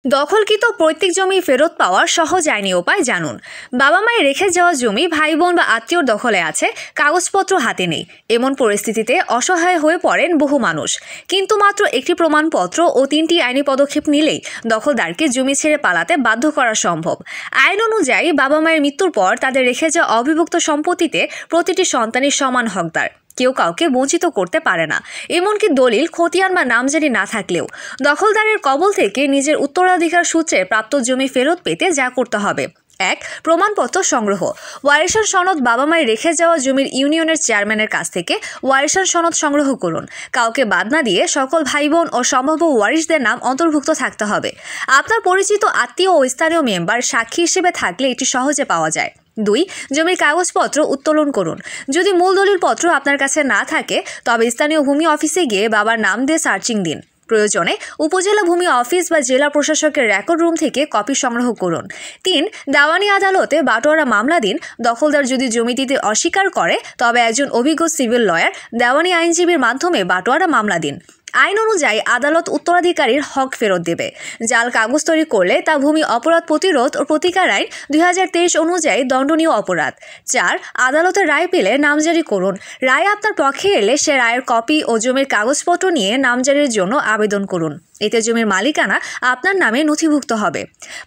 দখলকৃত পৈতৃক জমি ফেরত পাওয়ার সহজ আইনি উপায় জানুন। বাবা মায়ের রেখে যাওয়া জমি ভাই বোন বা আত্মীয়র দখলে আছে, কাগজপত্র হাতে নেই। এমন পরিস্থিতিতে অসহায় হয়ে পড়েন বহু মানুষ। কিন্তু মাত্র একটি প্রমাণপত্র ও 3টি আইনি পদক্ষেপ নিলেই দখলদারকে জমি ছেড়ে পালাতে বাধ্য করা সম্ভব। আইন অনুযায়ী বাবা মায়ের মৃত্যুর পর তাদের রেখে যাওয়া অবিভক্ত সম্পত্তিতে প্রতিটি সন্তানই সমান হকদার। কেউ কাউকে বঞ্চিত করতে পারে না। এমনকি দলিল, খতিয়ান বা নামজারি না থাকলেও দখলদারের কবল থেকে নিজের উত্তরাধিকার সূত্রে প্রাপ্ত জমি ফেরত পেতে যা করতে হবে: 1. প্রমাণপত্র সংগ্রহ। ওয়ারিশান সনদ। বাবা মায়ের রেখে যাওয়া জমির ইউনিয়নের চেয়ারম্যানের কাছ থেকে ওয়ারিশান সনদ সংগ্রহ করুন। কাউকে বাদ না দিয়ে সকল ভাই বোন ও সম্ভাব্য ওয়ারিশদের নাম অন্তর্ভুক্ত থাকতে হবে। আপনার পরিচিত আত্মীয় ও স্থানীয় মেম্বার সাক্ষী হিসেবে থাকলে এটি সহজে পাওয়া যায়। 2. জমির কাগজপত্র উত্তোলন করুন। যদি মূল দলিলপত্র আপনার কাছে না থাকে তবে স্থানীয় ভূমি অফিসে গিয়ে বাবার নাম দিয়ে সার্চিং দিন। প্রয়োজনে উপজেলা ভূমি অফিস বা জেলা প্রশাসকের রেকর্ড রুম থেকে কপি সংগ্রহ করুন। 3. দেওয়ানি আদালতে বাটোয়ারা মামলা দিন। দখলদার যদি জমি দিতে অস্বীকার করে তবে একজন অভিজ্ঞ সিভিল লয়ার, দেওয়ানি আইনজীবীর মাধ্যমে বাটোয়ারা মামলা দিন। আইন অনুযায়ী আদালত উত্তরাধিকারীর হক ফেরত দেবে। জাল কাগজ তৈরি করলে তা ভূমি অপরাধ প্রতিরোধ ও প্রতিকার আইন 2023 অনুযায়ী দণ্ডনীয় অপরাধ। 4. আদালতের রায় পেলে নামজারি করুন। রায় আপনার পক্ষে এলে সে রায়ের কপি ও জমির কাগজপত্র নিয়ে নামজারির জন্য আবেদন করুন। এতে জমির মালিকানা আপনার নামে নথিভুক্ত হবে।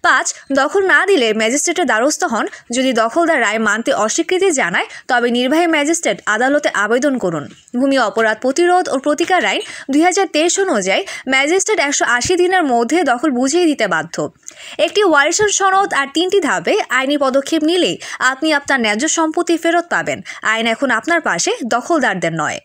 5. দখল না দিলে ম্যাজিস্ট্রেটের দ্বারস্থ হন। যদি দখলদার রায় মানতে অস্বীকৃতি জানায় তবে নির্বাহী ম্যাজিস্ট্রেট আদালতে আবেদন করুন। ভূমি অপরাধ প্রতিরোধ ও প্রতিকার আইন 2023 অনুযায়ী ম্যাজিস্ট্রেট 180 দিনের মধ্যে দখল বুঝিয়ে দিতে বাধ্য। একটি ওয়ারিশান সনদ আর 3টি ধাপে আইনি পদক্ষেপ নিলেই আপনি আপনার ন্যায্য সম্পত্তি ফেরত পাবেন। আইন এখন আপনার পাশে, দখলদারদের নয়।